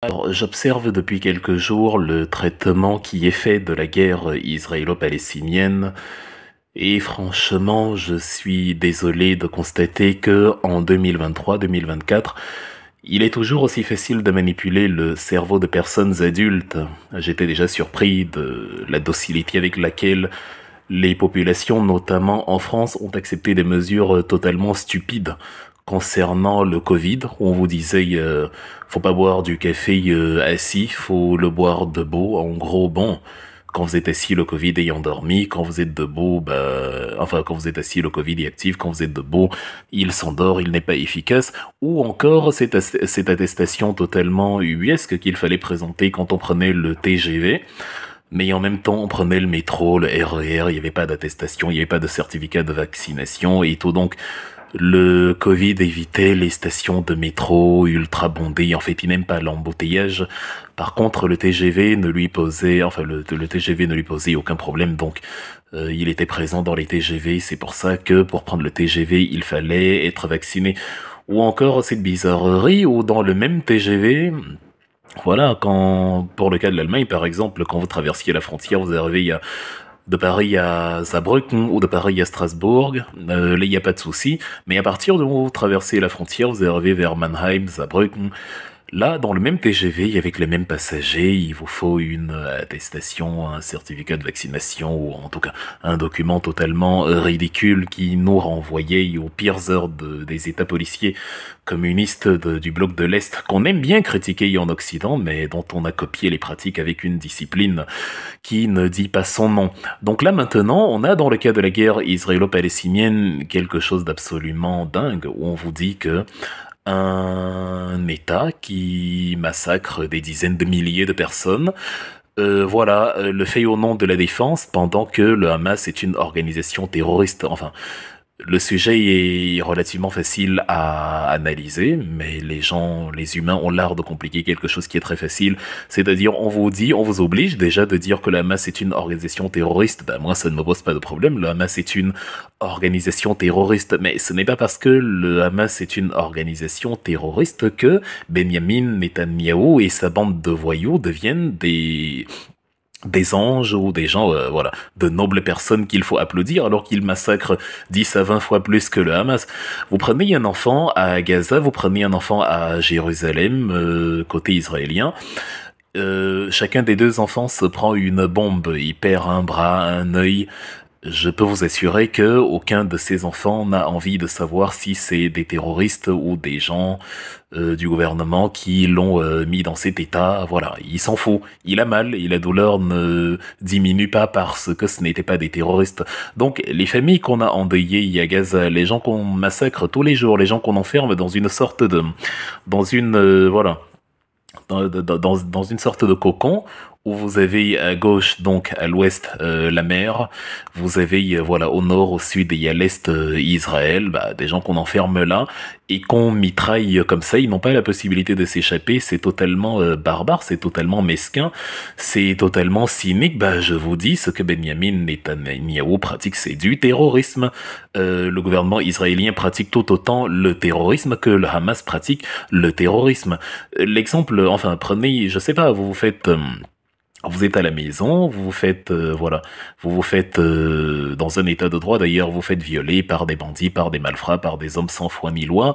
Alors, j'observe depuis quelques jours le traitement qui est fait de la guerre israélo-palestinienne et franchement, je suis désolé de constater que en 2023-2024, il est toujours aussi facile de manipuler le cerveau de personnes adultes. J'étais déjà surpris de la docilité avec laquelle les populations, notamment en France, ont accepté des mesures totalement stupides concernant le Covid. On vous disait, faut pas boire du café assis, faut le boire debout. En gros, bon, quand vous êtes assis, le Covid est endormi. Quand vous êtes debout, quand vous êtes assis, le Covid est actif. Quand vous êtes debout, il s'endort, il n'est pas efficace. Ou encore cette attestation totalement ubuesque qu'il fallait présenter quand on prenait le TGV. Mais en même temps, on prenait le métro, le RER, il n'y avait pas d'attestation, il n'y avait pas de certificat de vaccination et tout. Donc, le Covid évitait les stations de métro ultra bondées. En fait, il n'aime pas l'embouteillage. Par contre, le TGV ne lui posait, le TGV ne lui posait aucun problème. Donc, il était présent dans les TGV. C'est pour ça que pour prendre le TGV, il fallait être vacciné. Ou encore cette bizarrerie où dans le même TGV, voilà, quand, pour le cas de l'Allemagne, par exemple, quand vous traversiez la frontière, vous arrivez de Paris à Saarbrücken ou de Paris à Strasbourg, là, il n'y a pas de souci. Mais à partir de où vous traversez la frontière, vous arrivez vers Mannheim, Saarbrücken. Là, dans le même TGV, avec les mêmes passagers, il vous faut une attestation, un certificat de vaccination, ou en tout cas un document totalement ridicule qui nous renvoyait aux pires heures des États policiers communistes du bloc de l'Est, qu'on aime bien critiquer en Occident, mais dont on a copié les pratiques avec une discipline qui ne dit pas son nom. Donc là maintenant, on a dans le cas de la guerre israélo-palestinienne quelque chose d'absolument dingue, où on vous dit que un État qui massacre des dizaines de milliers de personnes, le fait au nom de la défense, pendant que le Hamas est une organisation terroriste. Enfin, le sujet est relativement facile à analyser, mais les humains ont l'art de compliquer quelque chose qui est très facile. C'est-à-dire, on vous oblige déjà de dire que le Hamas est une organisation terroriste. Ben, moi, ça ne me pose pas de problème. Le Hamas est une organisation terroriste. Mais ce n'est pas parce que le Hamas est une organisation terroriste que Benjamin Netanyahou et sa bande de voyous deviennent des anges ou des gens, de nobles personnes qu'il faut applaudir alors qu'ils massacrent 10 à 20 fois plus que le Hamas. Vous prenez un enfant à Gaza, vous prenez un enfant à Jérusalem, côté israélien, chacun des deux enfants se prend une bombe, il perd un bras, un œil. Je peux vous assurer que aucun de ces enfants n'a envie de savoir si c'est des terroristes ou des gens du gouvernement qui l'ont mis dans cet état. Voilà, il s'en fout. Il a mal et la douleur ne diminue pas parce que ce n'était pas des terroristes. Donc, les familles qu'on a endeuillées à Gaza, les gens qu'on massacre tous les jours, les gens qu'on enferme dans une sorte de, dans une, voilà, dans une sorte de cocon où vous avez à gauche, donc à l'ouest, la mer, vous avez au nord, au sud et à l'est Israël, des gens qu'on enferme là et qu'on mitraille comme ça, ils n'ont pas la possibilité de s'échapper, c'est totalement barbare, c'est totalement mesquin, c'est totalement cynique. Je vous dis, ce que Benjamin Netanyahou pratique, c'est du terrorisme. Le gouvernement israélien pratique tout autant le terrorisme que le Hamas pratique le terrorisme. L'exemple, prenez, je sais pas, vous êtes à la maison, vous vous faites, dans un état de droit d'ailleurs, vous faites violer par des bandits, par des malfrats, par des hommes sans foi ni loi.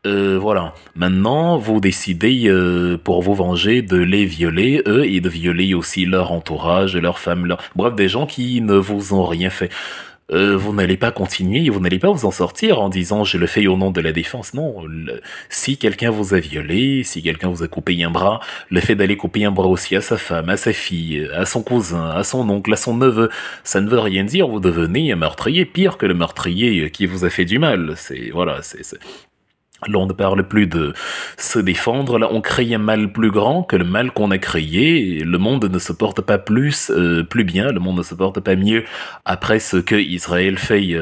Maintenant, vous décidez, pour vous venger, de les violer, eux, et de violer aussi leur entourage, leurs femmes, bref, des gens qui ne vous ont rien fait. Vous n'allez pas continuer, vous n'allez pas vous en sortir en disant je le fais au nom de la défense. Non, si quelqu'un vous a violé, si quelqu'un vous a coupé un bras, le fait d'aller couper un bras aussi à sa femme, à sa fille, à son cousin, à son oncle, à son neveu, ça ne veut rien dire. Vous devenez un meurtrier pire que le meurtrier qui vous a fait du mal. Là, on ne parle plus de se défendre, là, on crée un mal plus grand que le mal qu'on a créé. Le monde ne se porte pas plus bien, le monde ne se porte pas mieux après ce que Israël fait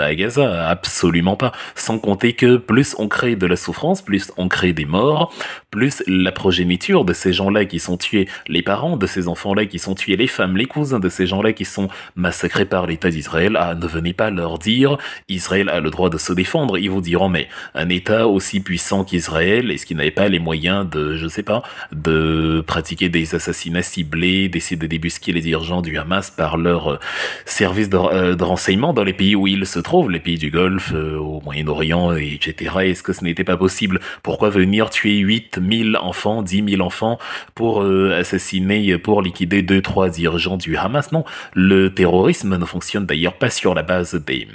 à Gaza, absolument pas. Sans compter que plus on crée de la souffrance, plus on crée des morts, plus la progéniture de ces gens-là qui sont tués, les parents de ces enfants-là qui sont tués, les femmes, les cousins de ces gens-là qui sont massacrés par l'État d'Israël. Ne venez pas leur dire Israël a le droit de se défendre. Ils vous diront mais un État pas aussi puissant qu'Israël? Est-ce qu'ils n'avaient pas les moyens de, je sais pas, de pratiquer des assassinats ciblés, d'essayer de débusquer les dirigeants du Hamas par leur service de renseignement dans les pays où ils se trouvent, les pays du Golfe, au Moyen-Orient, etc. Est-ce que ce n'était pas possible? Pourquoi venir tuer 8 000 enfants, 10 000 enfants pour assassiner, pour liquider deux, trois dirigeants du Hamas? Non, le terrorisme ne fonctionne d'ailleurs pas sur la base des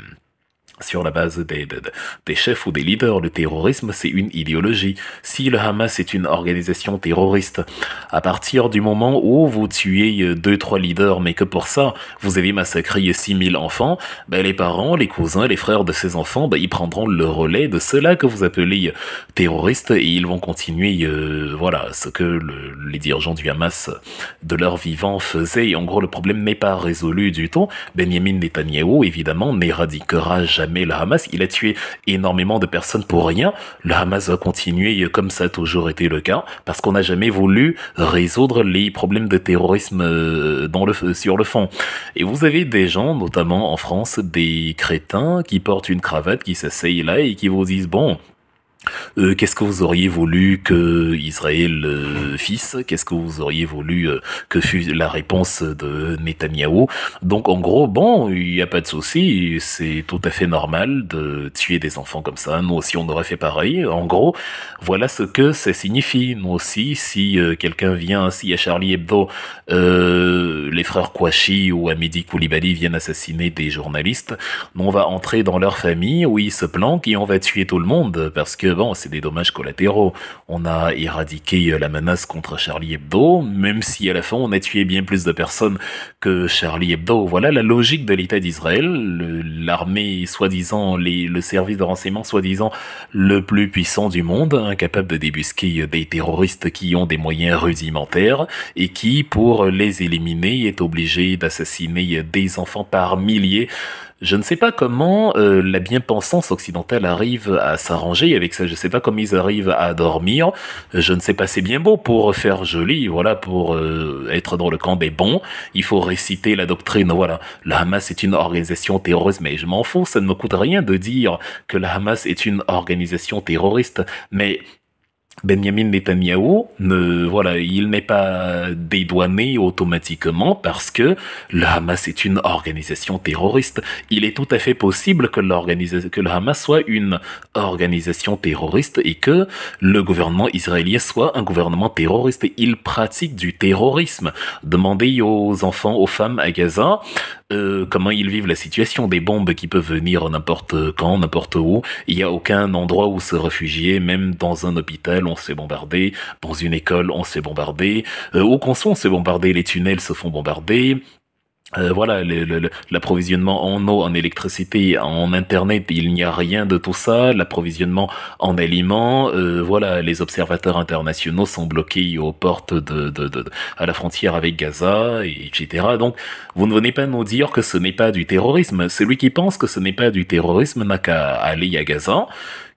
chefs ou des leaders. Le terrorisme, c'est une idéologie. Si le Hamas est une organisation terroriste, à partir du moment où vous tuez deux, trois leaders, mais que pour ça, vous avez massacré 6 000 enfants, ben, les parents, les cousins, les frères de ces enfants, ben, ils prendront le relais de ceux-là que vous appelez terroristes et ils vont continuer, voilà, ce que les dirigeants du Hamas de leur vivant faisaient. Et en gros, le problème n'est pas résolu du tout. Benjamin Netanyahou, évidemment, n'éradiquera jamais le Hamas. Il a tué énormément de personnes pour rien. Le Hamas va continuer comme ça a toujours été le cas, parce qu'on n'a jamais voulu résoudre les problèmes de terrorisme sur le fond. Et vous avez des gens, notamment en France, des crétins qui portent une cravate, qui s'asseyent là et qui vous disent, bon, qu'est-ce que vous auriez voulu que Israël fisse? Qu'est-ce que vous auriez voulu que fût la réponse de Netanyahou? Donc en gros, bon, il n'y a pas de souci, c'est tout à fait normal de tuer des enfants comme ça. Nous aussi, on aurait fait pareil. En gros, voilà ce que ça signifie. Nous aussi, si quelqu'un vient, si à Charlie Hebdo, les frères Kouachi ou Hamidi Koulibaly viennent assassiner des journalistes, nous, on va entrer dans leur famille où ils se planquent et on va tuer tout le monde parce que bon, c'est des dommages collatéraux. On a éradiqué la menace contre Charlie Hebdo, même si à la fin on a tué bien plus de personnes que Charlie Hebdo. Voilà la logique de l'État d'Israël, l'armée soi-disant, le service de renseignement soi-disant le plus puissant du monde, incapable de débusquer des terroristes qui ont des moyens rudimentaires et qui, pour les éliminer, est obligé d'assassiner des enfants par milliers. Je ne sais pas comment la bien-pensance occidentale arrive à s'arranger avec ça. Je ne sais pas comment ils arrivent à dormir. Je ne sais pas, c'est bien beau pour faire joli, voilà, pour être dans le camp des bons. Il faut réciter la doctrine, voilà. Le Hamas est une organisation terroriste, mais je m'en fous, ça ne me coûte rien de dire que le Hamas est une organisation terroriste. Mais Benjamin Netanyahou, voilà, il n'est pas dédouané automatiquement parce que le Hamas est une organisation terroriste. Il est tout à fait possible que le Hamas soit une organisation terroriste et que le gouvernement israélien soit un gouvernement terroriste. Il pratique du terrorisme. Demandez aux enfants, aux femmes à Gaza, comment ils vivent la situation, des bombes qui peuvent venir n'importe quand, n'importe où. Il n'y a aucun endroit où se réfugier, même dans un hôpital, on se fait bombarder, dans une école, on se fait bombarder, où qu'on soit, on se fait bombarder, les tunnels se font bombarder. Voilà, l'approvisionnement en eau, en électricité, en internet, il n'y a rien de tout ça. L'approvisionnement en aliments, voilà, les observateurs internationaux sont bloqués aux portes à la frontière avec Gaza, etc. Donc, vous ne venez pas nous dire que ce n'est pas du terrorisme. Celui qui pense que ce n'est pas du terrorisme n'a qu'à aller à Gaza,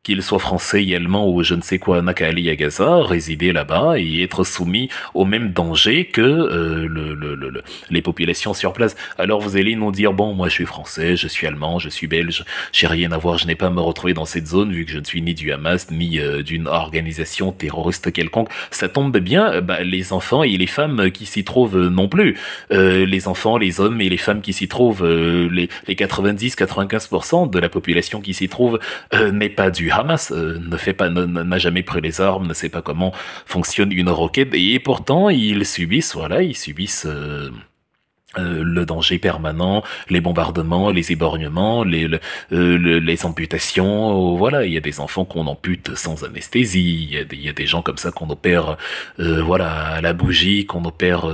qu'il soit français, allemand ou je ne sais quoi, n'a qu'à aller à Gaza, résider là-bas et être soumis au même danger que les populations sur place. Alors vous allez nous dire, bon, moi je suis français, je suis allemand, je suis belge, j'ai rien à voir, je n'ai pas à me retrouver dans cette zone vu que je ne suis ni du Hamas, ni d'une organisation terroriste quelconque. Ça tombe bien, les enfants et les femmes qui s'y trouvent non plus. Les enfants, les hommes et les femmes qui s'y trouvent, les 90-95% de la population qui s'y trouve n'est pas du Hamas, n'a jamais pris les armes, ne sait pas comment fonctionne une roquette, et pourtant ils subissent le danger permanent, les bombardements, les éborgnements, les amputations, voilà, il y a des enfants qu'on ampute sans anesthésie, il y a des gens comme ça qu'on opère, voilà, à la bougie, qu'on opère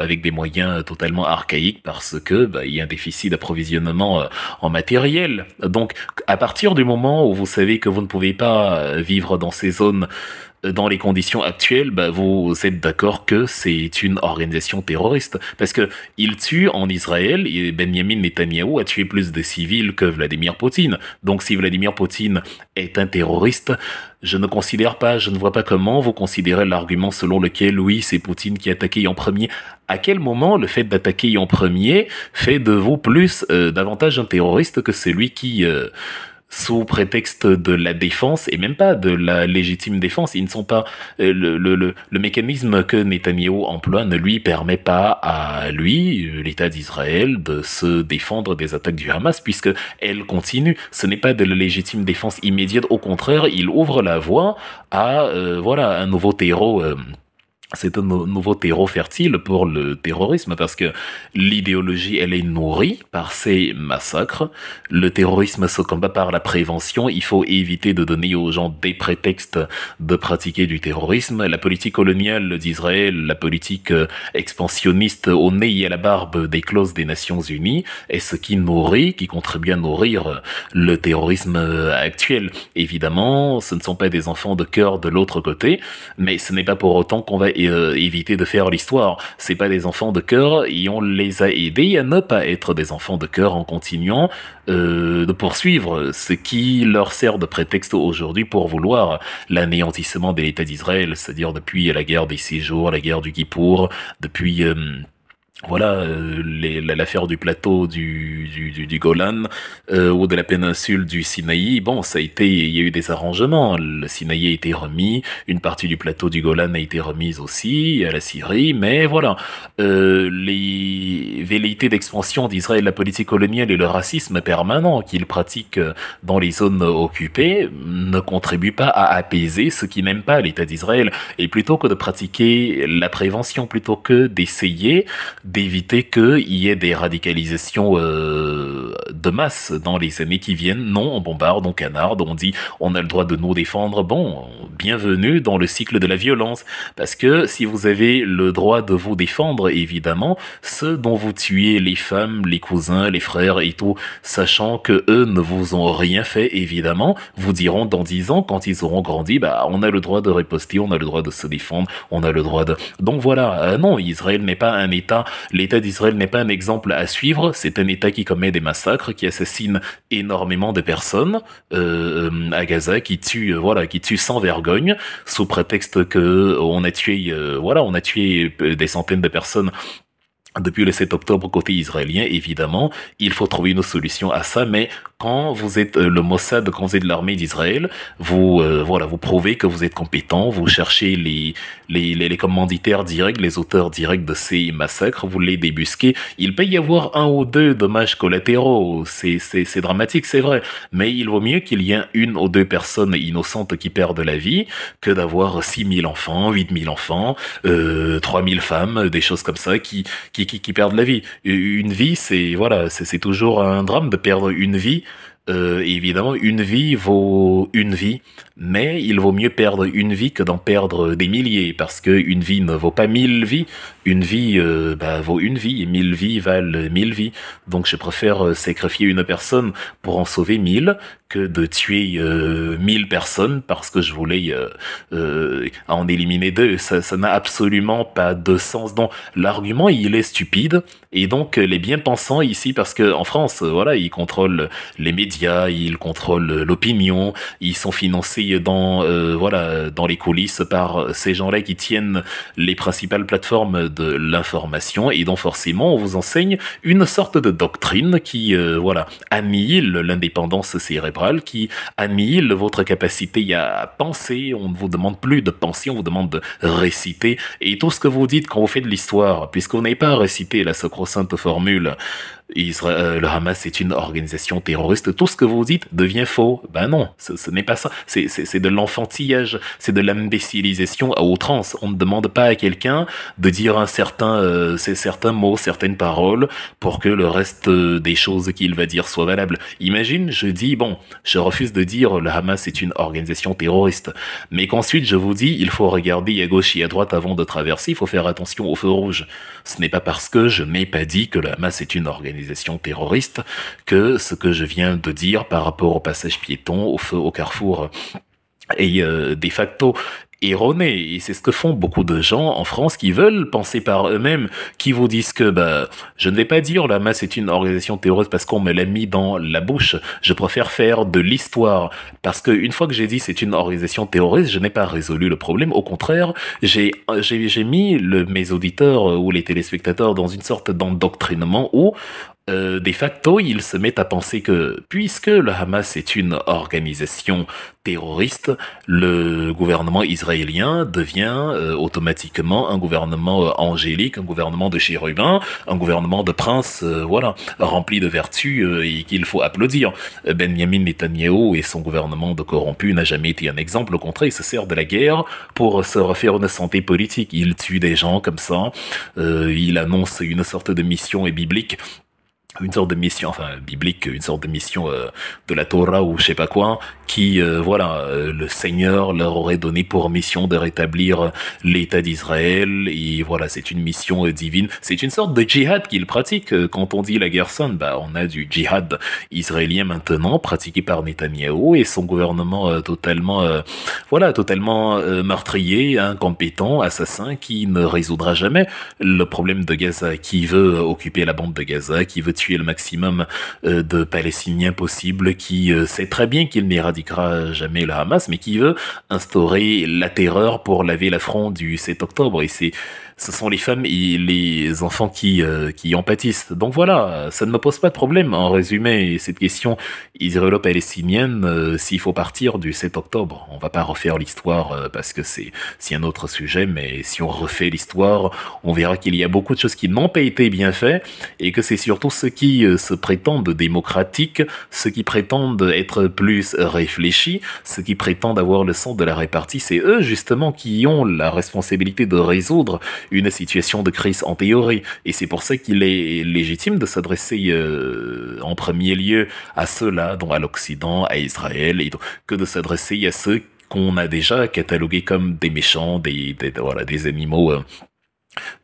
avec des moyens totalement archaïques parce que il y a un déficit d'approvisionnement en matériel. Donc, à partir du moment où vous savez que vous ne pouvez pas vivre dans ces zones dans les conditions actuelles, vous êtes d'accord que c'est une organisation terroriste. Parce que il tue en Israël, et Benjamin Netanyahou a tué plus de civils que Vladimir Poutine. Donc si Vladimir Poutine est un terroriste, je ne vois pas comment vous considérez l'argument selon lequel, oui, c'est Poutine qui a attaqué en premier. À quel moment le fait d'attaquer en premier fait de vous davantage un terroriste que celui qui sous prétexte de la défense et même pas de la légitime défense. Ils ne sont pas le mécanisme que Netanyahou emploie ne lui permet pas à lui, l'État d'Israël, de se défendre des attaques du Hamas puisque elle continue. Ce n'est pas de la légitime défense immédiate. Au contraire, il ouvre la voie à voilà un nouveau terreau. C'est un nouveau terreau fertile pour le terrorisme parce que l'idéologie, elle est nourrie par ces massacres. Le terrorisme se combat par la prévention. Il faut éviter de donner aux gens des prétextes de pratiquer du terrorisme. La politique coloniale d'Israël, la politique expansionniste au nez et à la barbe des clauses des Nations Unies est ce qui nourrit, qui contribue à nourrir le terrorisme actuel. Évidemment, ce ne sont pas des enfants de cœur de l'autre côté, mais ce n'est pas pour autant qu'on va éviter de faire l'histoire. C'est pas des enfants de cœur et on les a aidés à ne pas être des enfants de cœur en continuant de poursuivre ce qui leur sert de prétexte aujourd'hui pour vouloir l'anéantissement de l'État d'Israël, c'est-à-dire depuis la guerre des 6 jours, la guerre du Kippour, depuis voilà l'affaire du plateau du Golan ou de la péninsule du Sinaï. Bon, ça a été, il y a eu des arrangements. Le Sinaï a été remis, une partie du plateau du Golan a été remise aussi à la Syrie, mais voilà, les velléités d'expansion d'Israël, la politique coloniale et le racisme permanent qu'il pratique dans les zones occupées ne contribuent pas à apaiser ceux qui n'aiment pas l'État d'Israël. Et plutôt que de pratiquer la prévention, plutôt que d'essayer d'éviter qu'il y ait des radicalisations de masse dans les années qui viennent. Non, on bombarde, on canarde, on dit on a le droit de nous défendre. Bon, bienvenue dans le cycle de la violence. Parce que si vous avez le droit de vous défendre, évidemment, ceux dont vous tuez les femmes, les cousins, les frères et tout, sachant que eux ne vous ont rien fait, évidemment, vous diront dans 10 ans, quand ils auront grandi, bah, on a le droit de riposter, on a le droit de se défendre, on a le droit de... Donc voilà, non, Israël n'est pas un État. L'État d'Israël n'est pas un exemple à suivre, c'est un État qui commet des massacres, qui assassine énormément de personnes à Gaza, qui tue, voilà, qui tue sans vergogne, sous prétexte que on a tué, voilà, on a tué des centaines de personnes depuis le 7 octobre côté israélien. Évidemment, il faut trouver une solution à ça, mais quand vous êtes le Mossad, quand vous êtes l'armée d'Israël, vous voilà, vous prouvez que vous êtes compétent, vous cherchez les commanditaires directs, les auteurs directs de ces massacres, vous les débusquez. Il peut y avoir un ou deux dommages collatéraux, c'est dramatique, c'est vrai, mais il vaut mieux qu'il y ait une ou deux personnes innocentes qui perdent la vie que d'avoir 6 000 enfants, 8 000 enfants, 3 000 femmes, des choses comme ça qui perdent la vie. Une vie, c'est voilà, c'est toujours un drame de perdre une vie. Évidemment, une vie vaut une vie, mais il vaut mieux perdre une vie que d'en perdre des milliers, parce que une vie ne vaut pas 1000 vies. Une vie vaut une vie, et 1000 vies valent 1000 vies. Donc je préfère sacrifier une personne pour en sauver 1000 que de tuer 1000 personnes parce que je voulais en éliminer deux. Ça n'a absolument pas de sens. Donc l'argument, il est stupide, et donc les bien-pensants ici, parce que en France, voilà, ils contrôlent les médias, ils contrôlent l'opinion, ils sont financés dans voilà, dans les coulisses par ces gens-là qui tiennent les principales plateformes de l'information, et donc forcément on vous enseigne une sorte de doctrine qui voilà, annihile l'indépendance cérébrale, qui annihile votre capacité à penser. On ne vous demande plus de penser, on vous demande de réciter, et tout ce que vous dites quand vous faites de l'histoire, puisqu'on n'est pas à réciter la sacro-sainte formule Israël, le Hamas est une organisation terroriste, tout ce que vous dites devient faux. Ben non, ce n'est pas ça. C'est de l'enfantillage, c'est de l'imbécilisation à outrance. On ne demande pas à quelqu'un de dire certains mots, certaines paroles pour que le reste des choses qu'il va dire soient valables. Imagine, je dis, bon, je refuse de dire le Hamas est une organisation terroriste, mais qu'ensuite je vous dis, il faut regarder à gauche et à droite avant de traverser, il faut faire attention au feu rouge. Ce n'est pas parce que je n'ai pas dit que le Hamas est une organisation terroriste que ce que je viens de dire par rapport au passage piéton, au feu au carrefour est de facto erroné. Et c'est ce que font beaucoup de gens en France qui veulent penser par eux-mêmes, qui vous disent que bah je ne vais pas dire la masse est une organisation terroriste parce qu'on me l'a mis dans la bouche. Je préfère faire de l'histoire, parce que une fois que j'ai dit c'est une organisation terroriste, je n'ai pas résolu le problème. Au contraire, j'ai mis mes auditeurs ou les téléspectateurs dans une sorte d'endoctrinement où De facto, ils se mettent à penser que, puisque le Hamas est une organisation terroriste, le gouvernement israélien devient automatiquement un gouvernement angélique, un gouvernement de chérubins, un gouvernement de princes, voilà, rempli de vertus et qu'il faut applaudir. Benjamin Netanyahou et son gouvernement de corrompus n'a jamais été un exemple. Au contraire, il se sert de la guerre pour se refaire une santé politique. Il tue des gens comme ça. Il annonce une sorte de mission biblique, une sorte de mission, enfin biblique, une sorte de mission de la Torah ou je sais pas quoi, qui, voilà, le Seigneur leur aurait donné pour mission de rétablir l'État d'Israël, et voilà, c'est une mission divine. C'est une sorte de djihad qu'ils pratiquent. Quand on dit la guerre sainte, bah on a du djihad israélien maintenant, pratiqué par Netanyahou et son gouvernement totalement, voilà, totalement meurtrier, incompétent, assassin, qui ne résoudra jamais le problème de Gaza, qui veut occuper la bande de Gaza, qui veut tuer le maximum de Palestiniens possible, qui sait très bien qu'il n'éradiquera jamais le Hamas, mais qui veut instaurer la terreur pour laver l'affront du 7 octobre. Et ce sont les femmes et les enfants qui en pâtissent. Donc voilà, ça ne me pose pas de problème. En résumé, cette question israélo-palestinienne, s'il faut partir du 7 octobre, on va pas refaire l'histoire parce que c'est un autre sujet, mais si on refait l'histoire, on verra qu'il y a beaucoup de choses qui n'ont pas été bien faites et que c'est surtout ceux qui se prétendent démocratiques, ceux qui prétendent être plus réfléchis, ceux qui prétendent avoir le sens de la répartie, c'est eux justement qui ont la responsabilité de résoudre une situation de crise en théorie. Et c'est pour ça qu'il est légitime de s'adresser en premier lieu à ceux-là, donc à l'Occident, à Israël, et donc, que de s'adresser à ceux qu'on a déjà catalogués comme des méchants, voilà, des animaux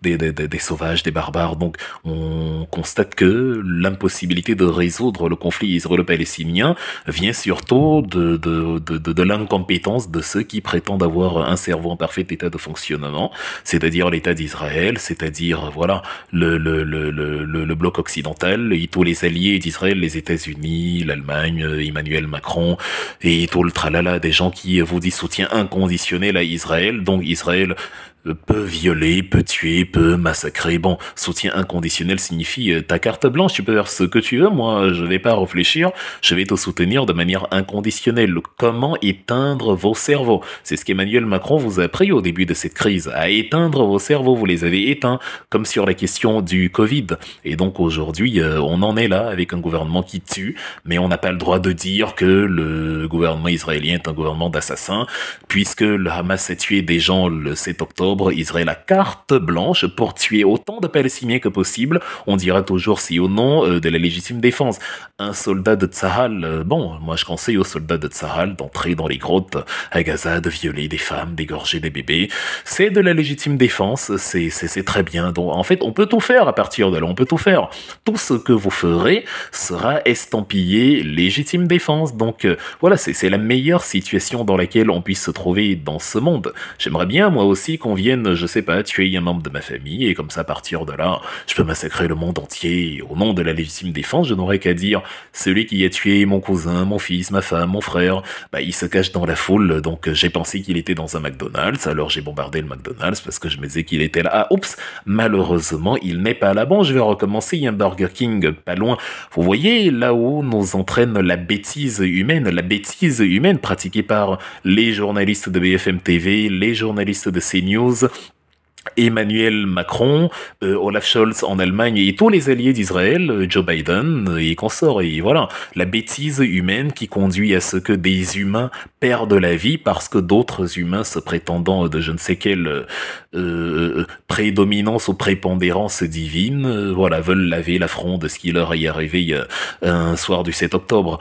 des sauvages, des barbares. Donc, on constate que l'impossibilité de résoudre le conflit israélo-palestinien vient surtout de l'incompétence de ceux qui prétendent avoir un cerveau en parfait état de fonctionnement, c'est-à-dire l'État d'Israël, c'est-à-dire, voilà, le bloc occidental et tous les alliés d'Israël, les États-Unis, l'Allemagne, Emmanuel Macron et tout le tralala des gens qui vous disent soutien inconditionnel à Israël. Donc, Israël peut violer, peut tuer, peut massacrer. Bon, soutien inconditionnel signifie ta carte blanche, tu peux faire ce que tu veux, moi je vais pas réfléchir, je vais te soutenir de manière inconditionnelle. Comment éteindre vos cerveaux? C'est ce qu'Emmanuel Macron vous a appris au début de cette crise, à éteindre vos cerveaux, vous les avez éteints, comme sur la question du Covid. Et donc aujourd'hui, on en est là avec un gouvernement qui tue, mais on n'a pas le droit de dire que le gouvernement israélien est un gouvernement d'assassins, puisque le Hamas a tué des gens le 7 octobre, Israël a carte blanche pour tuer autant de Palestiniens que possible. On dira toujours si ou non de la légitime défense. Un soldat de Tsahal, bon, moi je conseille aux soldats de Tsahal d'entrer dans les grottes à Gaza, de violer des femmes, d'égorger des bébés. C'est de la légitime défense, c'est très bien. Donc en fait, on peut tout faire à partir de là, on peut tout faire. Tout ce que vous ferez sera estampillé légitime défense. Donc voilà, c'est la meilleure situation dans laquelle on puisse se trouver dans ce monde. J'aimerais bien moi aussi qu'on vienne, je sais pas, tuer un membre de ma famille, et comme ça, à partir de là, je peux massacrer le monde entier. Au nom de la légitime défense, je n'aurais qu'à dire, celui qui a tué mon cousin, mon fils, ma femme, mon frère, bah, il se cache dans la foule, donc j'ai pensé qu'il était dans un McDonald's, alors j'ai bombardé le McDonald's parce que je me disais qu'il était là. Ah, oups, malheureusement, il n'est pas là. Bon, je vais recommencer, il y a un Burger King pas loin. Vous voyez, là où nous entraîne la bêtise humaine pratiquée par les journalistes de BFM TV, les journalistes de CNews, Emmanuel Macron, Olaf Scholz en Allemagne et tous les alliés d'Israël, Joe Biden et consorts. Et voilà, la bêtise humaine qui conduit à ce que des humains perdent la vie parce que d'autres humains se prétendant de je ne sais quelle prédominance ou prépondérance divine, voilà, veulent laver l'affront de ce qui leur est arrivé un soir du 7 octobre.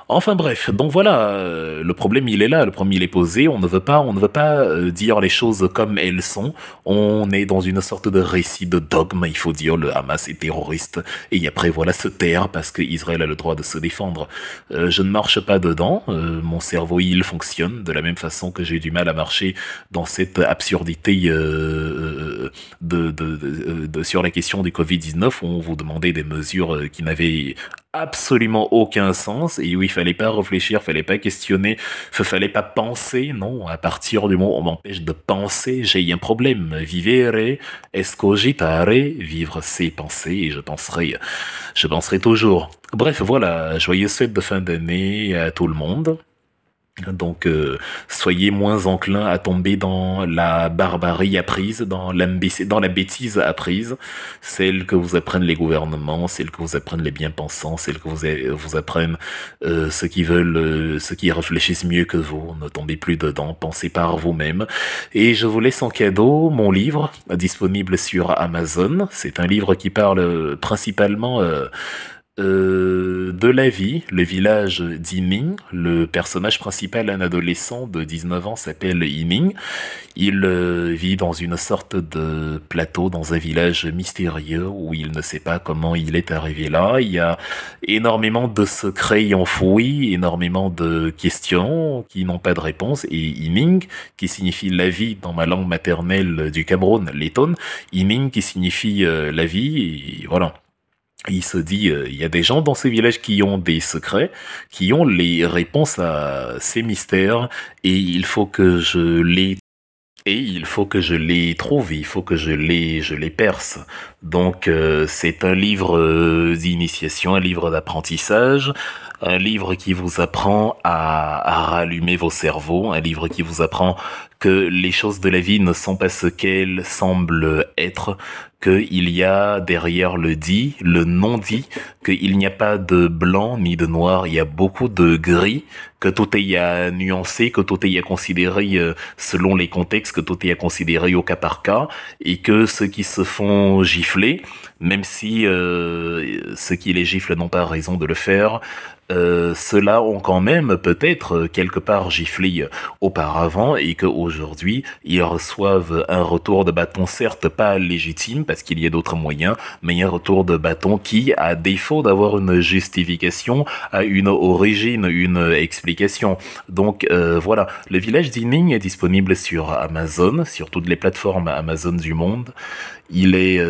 Enfin bref, donc voilà, le problème il est là, le problème il est posé, on ne veut pas dire les choses comme elles sont, on est dans une sorte de récit de dogme, il faut dire le Hamas est terroriste, et après voilà se taire parce que Israël a le droit de se défendre. Je ne marche pas dedans, mon cerveau il fonctionne de la même façon que j'ai du mal à marcher dans cette absurdité sur la question du Covid-19 où on vous demandait des mesures qui n'avaient absolument aucun sens et où il fallait pas réfléchir, fallait pas questionner, fallait pas penser. Non, à partir du moment où on m'empêche de penser, j'ai un problème. Vivere escogitare, vivre c'est penser et je penserai toujours. Bref, voilà, joyeuses fêtes de fin d'année à tout le monde. Donc, soyez moins enclin à tomber dans la barbarie apprise, dans la bêtise apprise, celle que vous apprennent les gouvernements, celle que vous apprennent les bien-pensants, celle que vous apprennent ceux qui réfléchissent mieux que vous. Ne tombez plus dedans, pensez par vous-même. Et je vous laisse en cadeau mon livre, disponible sur Amazon. C'est un livre qui parle principalement de la vie, le village d'Iming. Le personnage principal, un adolescent de 19 ans, s'appelle Iming. Il vit dans une sorte de plateau, dans un village mystérieux où il ne sait pas comment il est arrivé là. Il y a énormément de secrets enfouis, énormément de questions qui n'ont pas de réponse. Et Iming, qui signifie la vie dans ma langue maternelle du Cameroun, letton, Iming qui signifie la vie, et voilà. Il se dit, il y a des gens dans ce village qui ont des secrets, qui ont les réponses à ces mystères, et il faut que je les trouve, il faut que je les perce. Donc c'est un livre d'initiation, un livre d'apprentissage, un livre qui vous apprend à rallumer vos cerveaux, un livre qui vous apprend que les choses de la vie ne sont pas ce qu'elles semblent être, qu'il y a derrière le dit, le non-dit, qu'il n'y a pas de blanc ni de noir, il y a beaucoup de gris, que tout est à nuancer, que tout est à considérer selon les contextes, que tout est à considérer au cas par cas, et que ceux qui se font gifler, même si ceux qui les giflent n'ont pas raison de le faire, ceux-là ont quand même peut-être quelque part giflé auparavant et qu'aujourd'hui ils reçoivent un retour de bâton certes pas légitime parce qu'il y a d'autres moyens, mais un retour de bâton qui, à défaut d'avoir une justification, a une origine, une explication. Donc voilà, le village d'Iming est disponible sur Amazon, sur toutes les plateformes Amazon du monde. Il est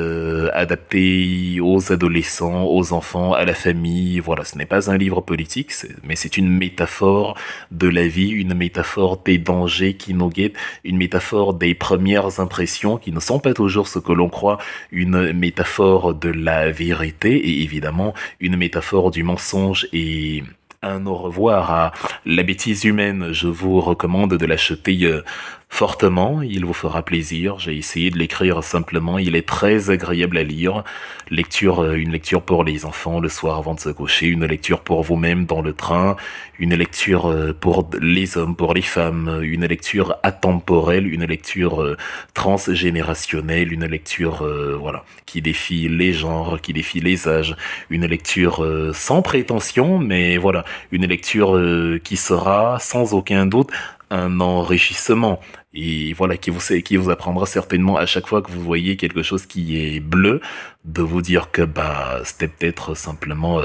adapté aux adolescents, aux enfants, à la famille. Voilà, ce n'est pas un livre politique, mais c'est une métaphore de la vie, une métaphore des dangers qui nous guettent, une métaphore des premières impressions qui ne sont pas toujours ce que l'on croit, une métaphore de la vérité et évidemment une métaphore du mensonge et un au revoir à la bêtise humaine. Je vous recommande de l'acheter fortement, il vous fera plaisir. J'ai essayé de l'écrire simplement, il est très agréable à lire. Une lecture pour les enfants le soir avant de se coucher, une lecture pour vous-même dans le train, une lecture pour les hommes, pour les femmes, une lecture atemporelle, une lecture transgénérationnelle, une lecture voilà, qui défie les genres, qui défie les âges, une lecture sans prétention, mais voilà, une lecture qui sera sans aucun doute un enrichissement et voilà qui vous apprendra certainement à chaque fois que vous voyez quelque chose qui est bleu de vous dire que bah c'était peut-être simplement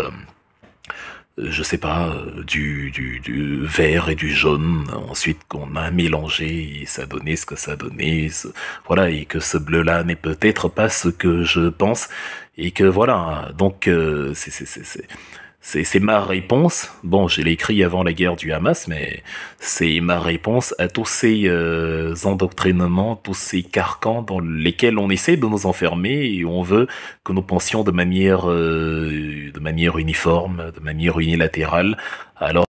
je sais pas du vert et du jaune ensuite qu'on a mélangé et ça donnait ce que ça donnait voilà et que ce bleu là n'est peut-être pas ce que je pense et que voilà donc c'est ma réponse. Bon, je l'ai écrit avant la guerre du Hamas, mais c'est ma réponse à tous ces endoctrinements, tous ces carcans dans lesquels on essaie de nous enfermer et on veut que nous pensions de manière uniforme, de manière unilatérale. Alors